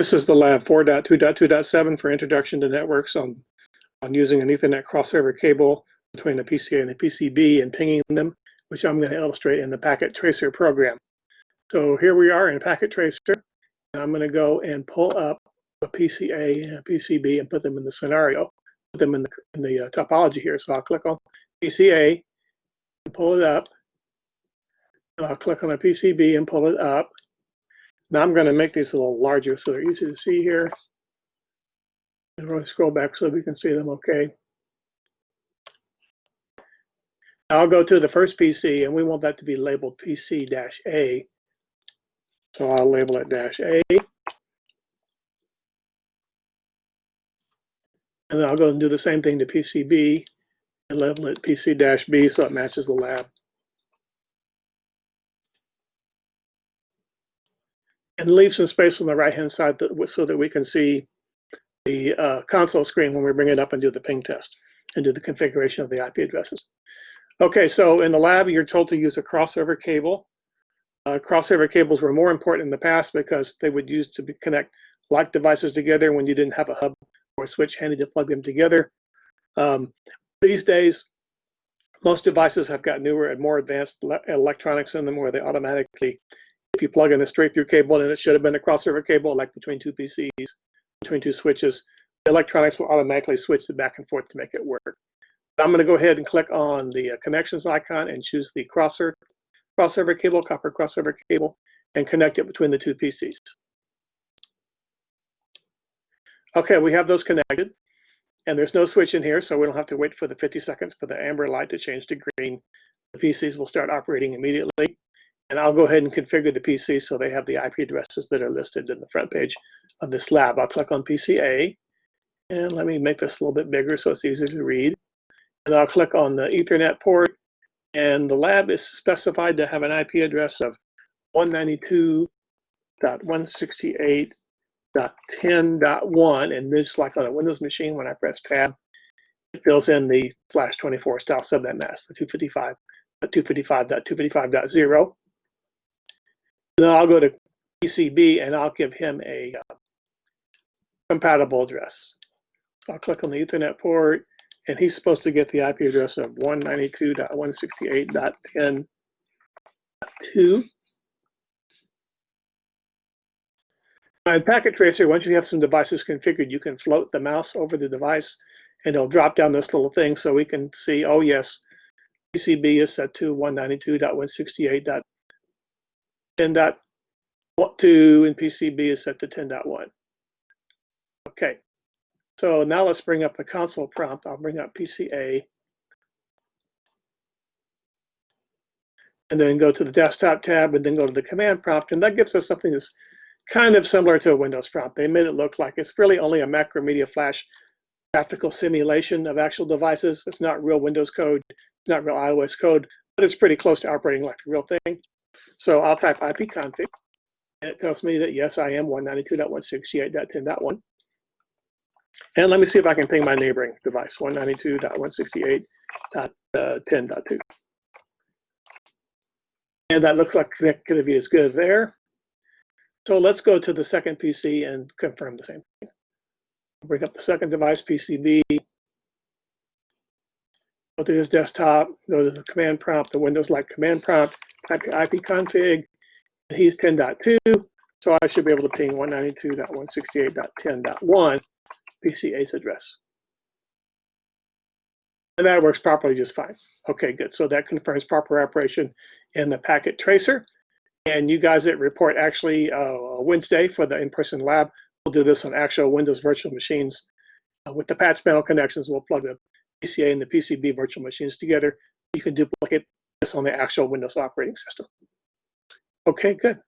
This is the lab 4.2.2.7 for introduction to networks on using an Ethernet crossover cable between a PCA and a PCB and pinging them, which I'm going to illustrate in the packet tracer program. So here we are in packet tracer, and I'm going to go and pull up a PCA and a PCB and put them in the scenario, put them in the topology here. So I'll click on PCA and pull it up. And I'll click on a PCB and pull it up. Now I'm going to make these a little larger so they're easy to see here. And we'll scroll back so we can see them okay. I'll go to the first PC, and we want that to be labeled PC-A. So I'll label it -A. And then I'll go and do the same thing to PCB and label it PC-B so it matches the lab. And leave some space on the right-hand side so that we can see the console screen when we bring it up and do the ping test and do the configuration of the IP addresses. Okay, so in the lab, you're told to use a crossover cable. Crossover cables were more important in the past because they would use to connect like devices together when you didn't have a hub or a switch handy to plug them together. These days, most devices have got newer and more advanced electronics in them where they automatically, if you plug in a straight through cable and it should have been a crossover cable, like between two PCs, between two switches, the electronics will automatically switch it back and forth to make it work. I'm going to go ahead and click on the connections icon and choose the crossover cable, copper crossover cable, and connect it between the two PCs. Okay, we have those connected, and there's no switch in here, so we don't have to wait for the 50 seconds for the amber light to change to green. The PCs will start operating immediately, and I'll go ahead and configure the PCs so they have the IP addresses that are listed in the front page of this lab. I'll click on PCA, and let me make this a little bit bigger so it's easier to read. And I'll click on the Ethernet port, and the lab is specified to have an IP address of 192.168.10.1, and just like on a Windows machine, when I press Tab, it fills in the /24 style subnet mask, the 255.255.255.0. Then I'll go to PCB, and I'll give him a compatible address. So I'll click on the Ethernet port, and he's supposed to get the IP address of 192.168.10.2. In Packet Tracer, once you have some devices configured, you can float the mouse over the device, and it'll drop down this little thing so we can see, oh yes, PCB is set to 192.168.10.2, and PCB is set to 10.1. Okay. So now let's bring up the console prompt. I'll bring up PCA. And then go to the desktop tab and then go to the command prompt. And that gives us something that's kind of similar to a Windows prompt. They made it look like it's really only a Macromedia Flash graphical simulation of actual devices. It's not real Windows code. It's not real iOS code, but it's pretty close to operating like the real thing. So I'll type ipconfig, and it tells me that yes, I am 192.168.10.1. And let me see if I can ping my neighboring device, 192.168.10.2. And that looks like connectivity is good there. So let's go to the second PC and confirm the same thing. Bring up the second device, PCB. Go to his desktop, go to the command prompt, the Windows-like command prompt, type ipconfig, and he's 10.2. So I should be able to ping 192.168.10.1. PCA's address. And that works properly just fine. Okay, good. So that confirms proper operation in the packet tracer. And you guys at Report actually Wednesday for the in-person lab, we'll do this on actual Windows virtual machines. With the patch panel connections, we'll plug the PCA and the PCB virtual machines together. You can duplicate this on the actual Windows operating system. Okay, good.